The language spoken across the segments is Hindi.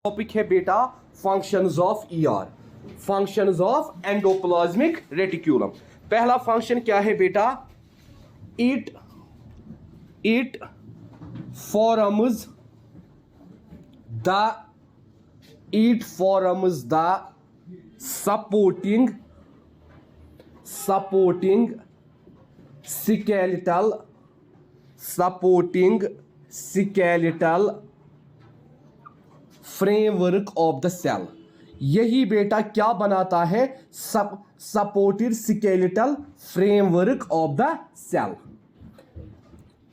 टॉपिक है बेटा functions of ER, functions of endoplasmic reticulum. पहला फंक्शन क्या है बेटा? It forms the supporting skeletal framework of the cell. यही बेटा क्या बनाता है? Supported skeletal framework of the cell,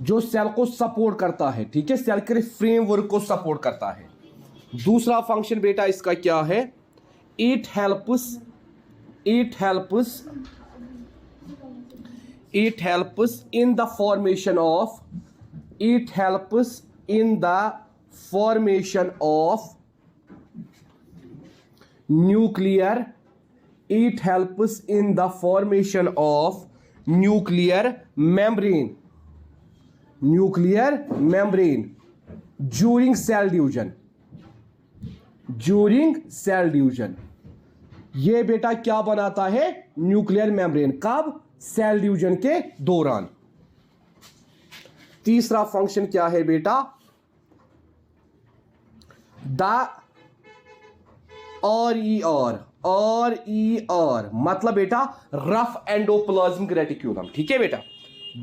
जो सेल को सपोर्ट करता है। ठीक है, सेल के फ्रेमवर्क को सपोर्ट करता है। दूसरा फंक्शन बेटा इसका क्या है? It helps in the formation of nuclear membrane during cell division। ये बेटा क्या बनाता है? Nuclear membrane. कब? सेल डिवीजन के दौरान। तीसरा फंक्शन क्या है बेटा? द RER मतलब बेटा रफ एंडोप्लाज्मिक रेटिक्यूलम। ठीक है बेटा,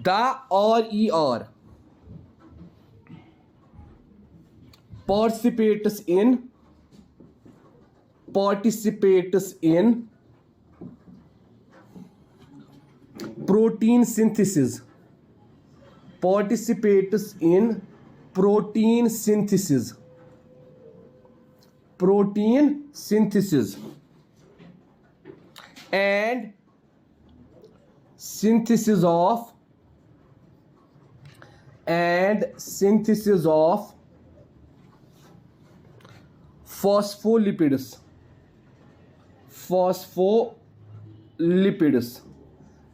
the RER participates in protein synthesis and synthesis of phospholipids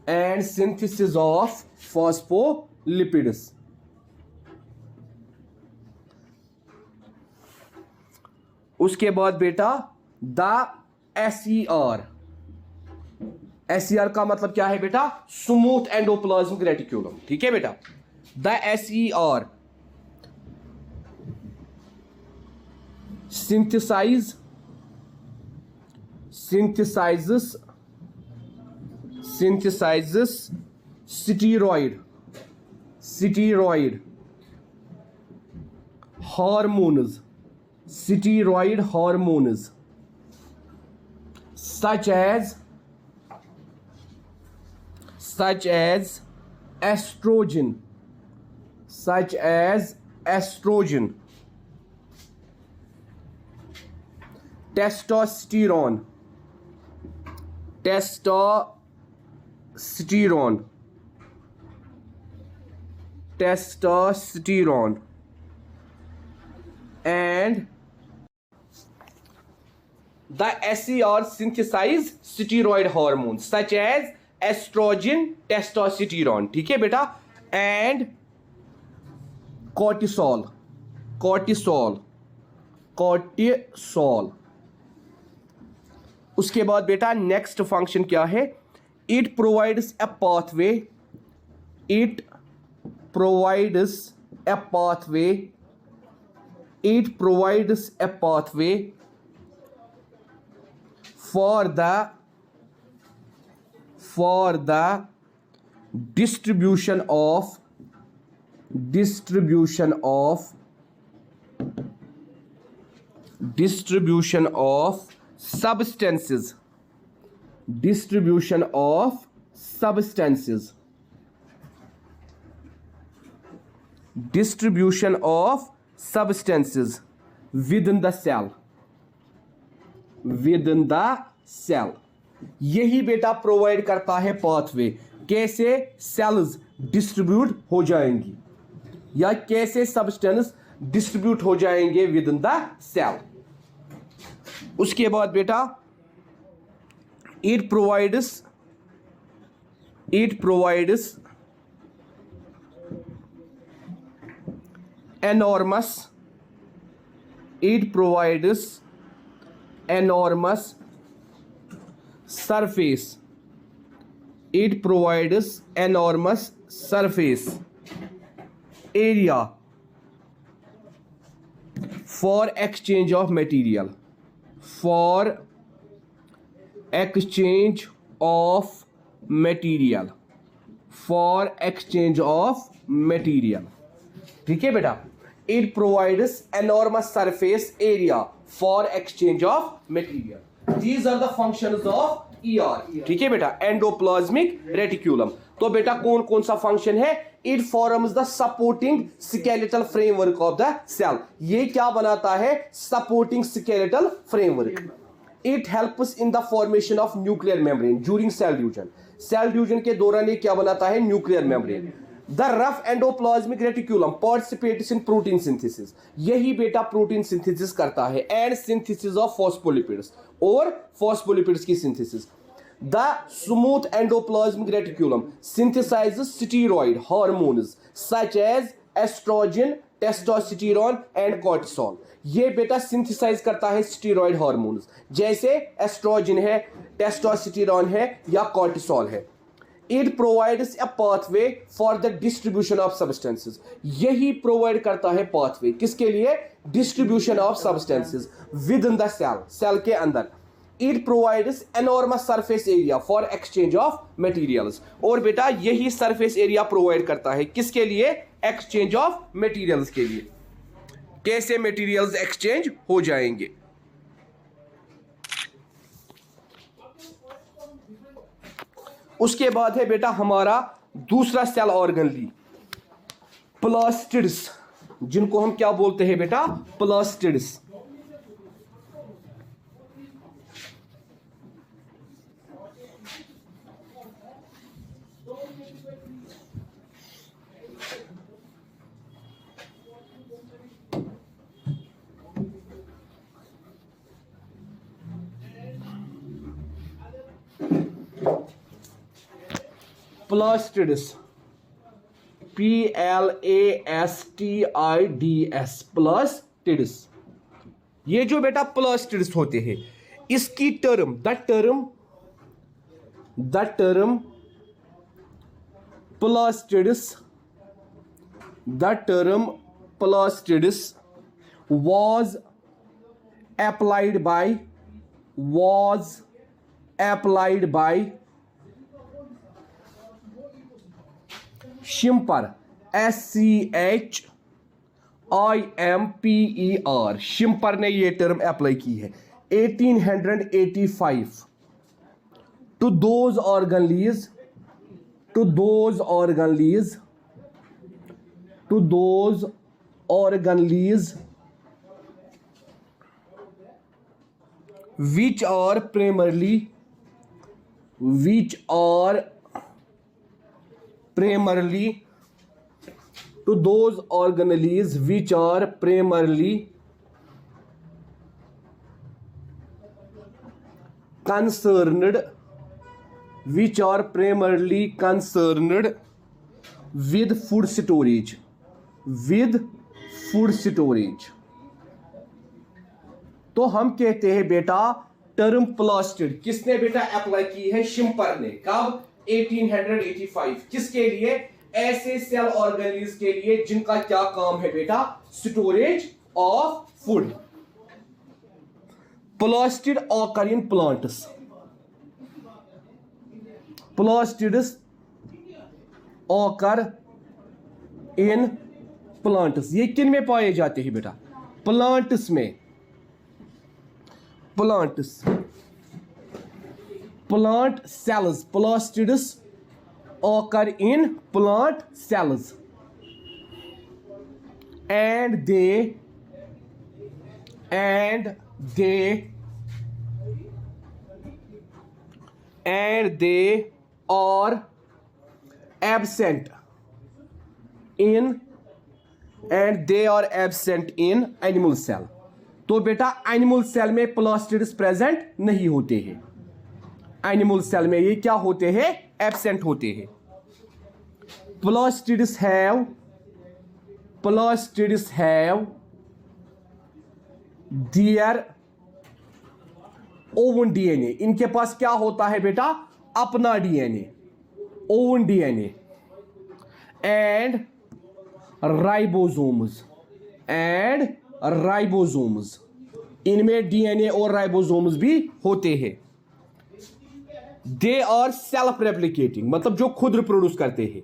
and synthesis of phospholipids। उसके बाद बेटा द SER का मतलब क्या है बेटा? Smooth endoplasmic reticulum. ठीक है बेटा, the SER synthesizes steroid hormones such as estrogen, testosterone and the SER synthesize steroid hormones such as estrogen, testosterone। ठीक है बेटा, and cortisol। उसके बाद बेटा नेक्स्ट फंक्शन क्या है? It provides a pathway for the distribution of substances within the cell। यही बेटा प्रोवाइड करता है पाथवे, कैसे सेल्स डिस्ट्रीब्यूट हो जाएंगी या कैसे सब्सटेंस डिस्ट्रीब्यूट हो जाएंगे विद इन द सेल। उसके बाद बेटा it provides enormous It provides enormous surface. It provides enormous surface area for exchange of material. For exchange of material. For exchange of material. ठीक है बेटा. It provides enormous surface area for exchange of material. These are the functions of ER. ठीक है बेटा. Endoplasmic reticulum. तो बेटा कौन कौन सा फंक्शन है? It forms the supporting skeletal framework of the cell. ये क्या बनाता है? Supporting skeletal framework. It helps in the formation of nuclear membrane during cell division. Cell division के दौरान ये क्या बनाता है? Nuclear membrane. The rough endoplasmic reticulum participates in protein synthesis. यही बेटा प्रोटीन सिंथेसिस करता है and synthesis of phospholipids और phospholipids की synthesis. The smooth endoplasmic reticulum synthesizes steroid hormones such as estrogen, testosterone and cortisol. ये बेटा सिंथेसाइज करता है स्टीरॉयड हार्मोन्स जैसे एस्ट्रोजन है, टेस्टोस्टेरोन है या कॉर्टिसोल है. It provides a pathway for the distribution of substances. यही प्रोवाइड करता है पाथवे किसके लिए? Distribution of substances within the cell, cell के अंदर. It provides enormous surface area for exchange of materials. और बेटा यही सरफेस एरिया प्रोवाइड करता है किसके लिए? एक्सचेंज ऑफ मटेरियल्स के लिए. कैसे मटेरियल्स एक्सचेंज हो जाएंगे? उसके बाद है बेटा हमारा दूसरा सेल ऑर्गन ली, प्लास्टिड्स, जिनको हम क्या बोलते हैं बेटा? प्लास्टिड्स. Plastids, PLASTIDS, plastids. ये जो बेटा प्लास्टिड्स होते हैं इसकी term the term plastids was applied by Schimper, SCHIMPER. Schimper ने ये टर्म अप्लाई की है 1885 to those organelles which are primarily to those organelles which are primarily concerned with food storage. तो हम कहते हैं बेटा टर्म प्लास्टिड किसने बेटा अप्लाई की है? शिम्पर ने. कब? 1885. किसके लिए? ऐसे सेल ऑर्गेनेल्स के लिए जिनका क्या काम है बेटा? Storage of food. Plastid occur in plants. Plastids occur in plants. ये किन में पाए जाते हैं बेटा? प्लांट्स में. Plant cells. Plastids occur in plant cells and they are absent in animal cell. तो बेटा एनिमल सेल में प्लास्टिड्स प्रेजेंट नहीं होते हैं. एनिमल सेल में ये क्या होते हैं? एब्सेंट होते हैं. Plastids have their own DNA, इनके पास क्या होता है बेटा, अपना DNA, oven DNA, and ribosomes, इनमें डीएनए और राइबोसोम्स भी होते हैं। दे आर सेल्फ रेप्लिकेटिंग, मतलब जो खुद रिप्रोड्यूस करते हैं।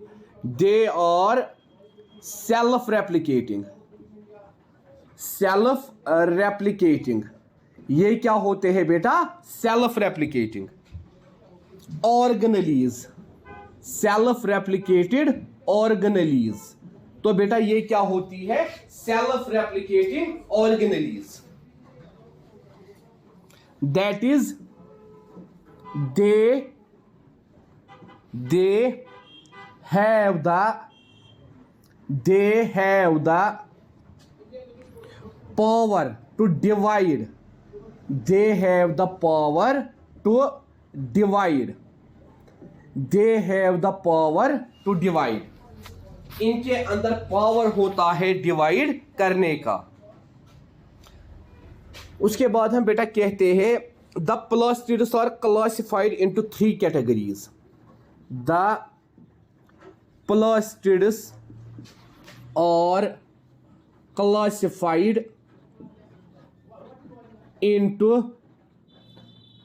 दे आर सेल्फ रेप्लिकेटिंग, ये क्या होते हैं बेटा, self replicating organelles, self replicated organelles. तो बेटा ये क्या होती है, self replicating organelles. That is they have the power to divide, they have the power to divide, इनके अंदर पावर होता है डिवाइड करने का। उसके बाद हम बेटा कहते हैं the plastids are classified into 3 categories. The plastids are classified into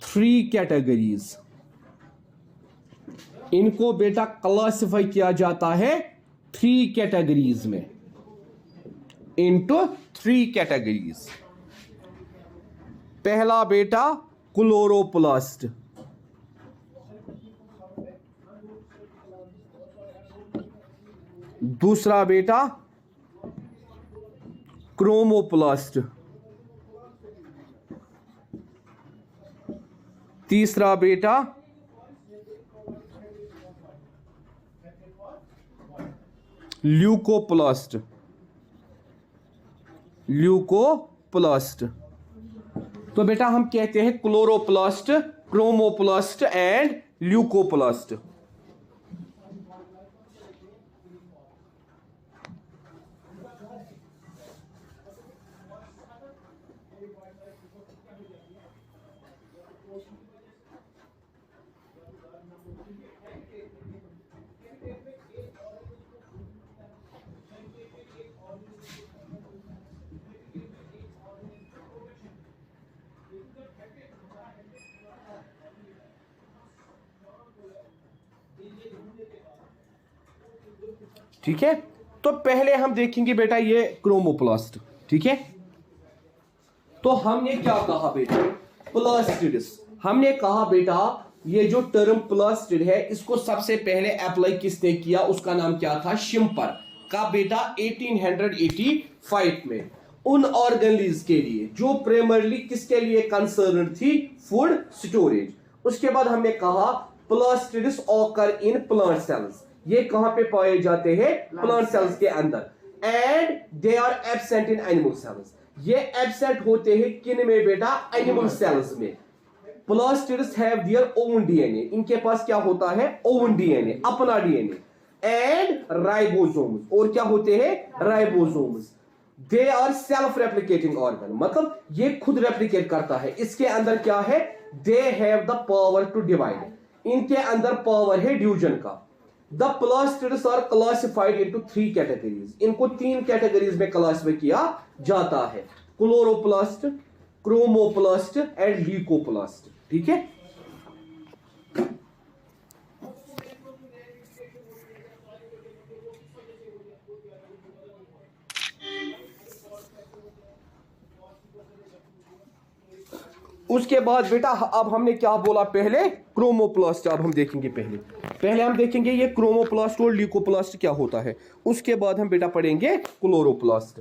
3 categories. इनको बेटा क्लासिफाई किया जाता है 3 कैटेगरीज में, into 3 कैटेगरीज। पहला बेटा क्लोरोप्लास्ट, दूसरा बेटा क्रोमोप्लास्ट, तीसरा बेटा ल्यूकोप्लास्ट, तो बेटा हम कहते हैं क्लोरोप्लास्ट, क्रोमोप्लास्ट एंड ल्यूकोप्लास्ट। ठीक है, तो पहले हम देखेंगे बेटा ये क्रोमोप्लास्ट। ठीक है, तो हमने क्या कहा बेटा, प्लास्टिड्स। हमने कहा बेटा ये जो टर्म प्लास्टिड है इसको सबसे पहले अप्लाई किसने किया, उसका नाम क्या था, शिम्पर का बेटा 1885 में, उन ऑर्गेनेलीज के लिए जो प्राइमरली किसके लिए कंसर्न थी, फूड स्टोरेज। उसके बाद हमने कहा plastids occur in plant cells, ये कहां पे पाए जाते हैं, प्लांट सेल्स के अंदर, and they are absent in animal cells, ये एब्सेंट होते हैं किन में बेटा, एनिमल सेल्स में। Plastids have their own DNA, इनके पास क्या होता है, ओन डीएनए, अपना डीएनए, एंड राइबोसोम्स, और क्या होते हैं, ribosomes. They are self replicating organ, मतलब ये खुद रेप्लिकेट करता है। इसके अंदर क्या है, they have the power to divide, इनके अंदर पावर है डिवीजन का। The plastids are classified into 3 categories. इनको 3 कैटेगरीज में क्लासिफाई किया जाता है, क्लोरोप्लास्ट, क्रोमोप्लास्ट एंड ल्यूकोप्लास्ट। ठीक है, उसके बाद बेटा अब हमने क्या बोला, पहले क्रोमोप्लास्ट। अब हम देखेंगे पहले हम देखेंगे ये क्रोमोप्लास्ट और ल्यूकोप्लास्ट क्या होता है, उसके बाद हम बेटा पढ़ेंगे क्लोरोप्लास्ट।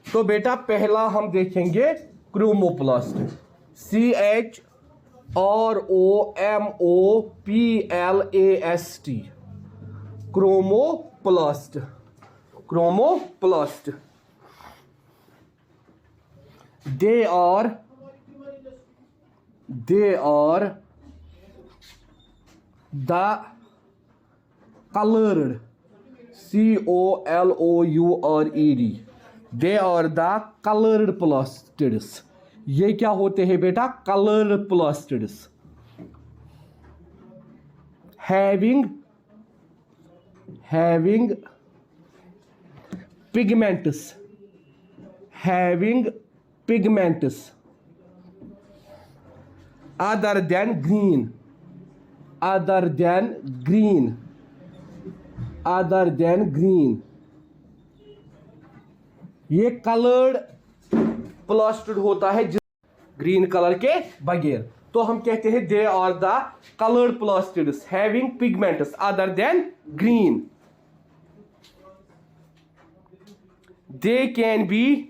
तो बेटा पहला हम देखेंगे chromoplast, CHROMOPLAST, chromoplast. Chromoplast. They are the colored, COLOURED. They are the colored plastids. ये क्या होते हैं बेटा? Colored plastids. Having pigments. Other than green. ये कलर्ड प्लास्टिड होता है ग्रीन कलर के बगैर, तो हम कहते हैं they are the coloured plastids having pigments other than green. They can be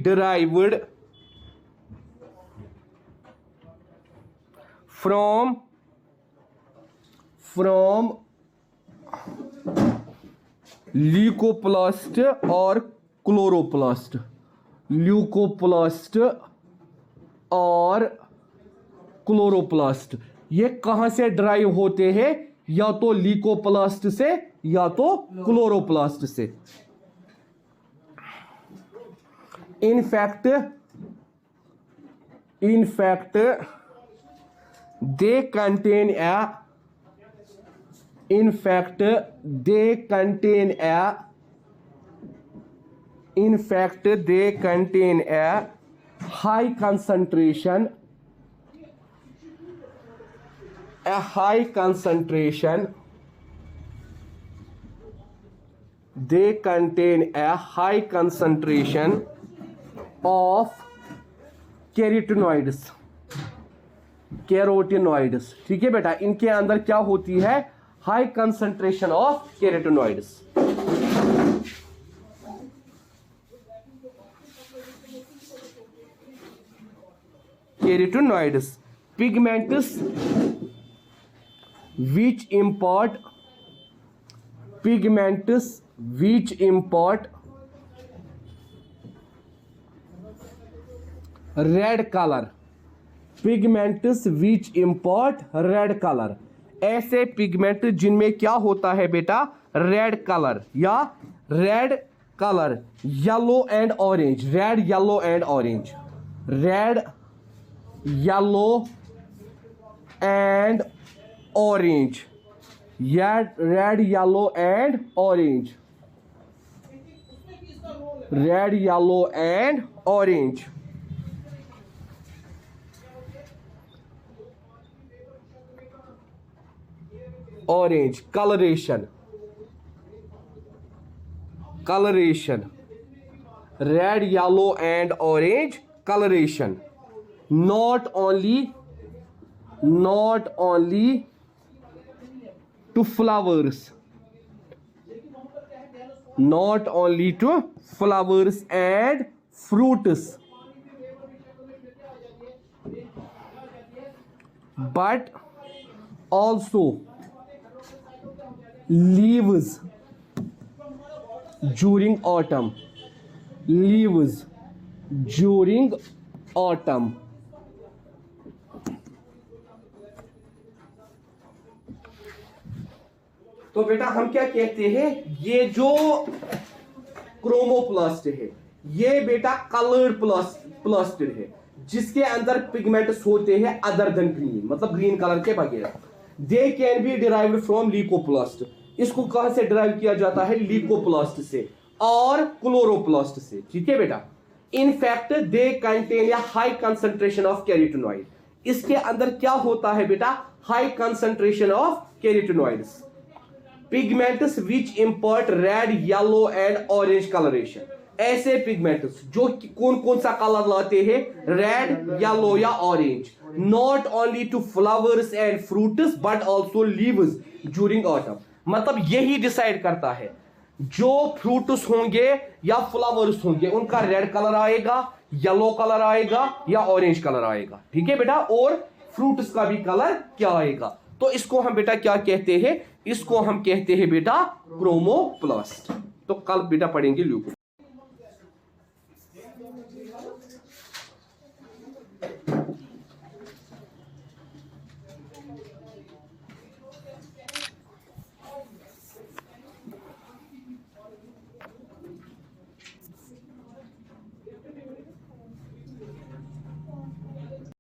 derived from leucoplast or chloroplast. ये कहां से ड्राइव होते हैं? या तो लीकोप्लास्ट से या तो क्लोरोप्लास्ट से. In fact, they contain a high concentration of carotenoids. ठीक है बेटा, इनके अंदर क्या होती है? High concentration of carotenoids. Pigments which impart red color. ऐसे पिगमेंट जिनमें क्या होता है बेटा? रेड कलर या red colour, yellow and orange. Red yellow and orange. Orange coloration. Red, yellow and orange coloration. Not only to flowers. And fruits, but also leaves during autumn. तो बेटा हम क्या कहते हैं? ये जो क्रोमोप्लास्ट है ये बेटा कलर्ड प्लास्टिड है जिसके अंदर पिगमेंट्स होते हैं अदर देन ग्रीन, मतलब ग्रीन कलर के बगैर. They can be derived from leucoplast. इसको कहां से डिराइव किया जाता है? लीकोप्लास्ट से और क्लोरोप्लास्ट से. ठीक है बेटा. In fact they contain a high concentration of carotenoid. इसके अंदर क्या होता है बेटा? High concentration of carotenoids. Pigments which impart red, yellow and orange coloration. ऐसे पिगमेंट्स जो कौन कौन सा कलर लाते हैं? रेड, येलो या orange. Not only to flowers and fruits but also leaves during autumn. मतलब यही डिसाइड करता है जो फ्रूट्स होंगे या फ्लावर्स होंगे उनका रेड कलर आएगा येलो कलर आएगा या ऑरेंज कलर आएगा, ठीक है बेटा। और फ्रूट्स का भी कलर क्या आएगा, तो इसको हम बेटा क्या कहते हैं, इसको हम कहते हैं बेटा क्रोमोप्लास्ट। तो कल बेटा पढ़ेंगे ल्यूकोप्लास्ट।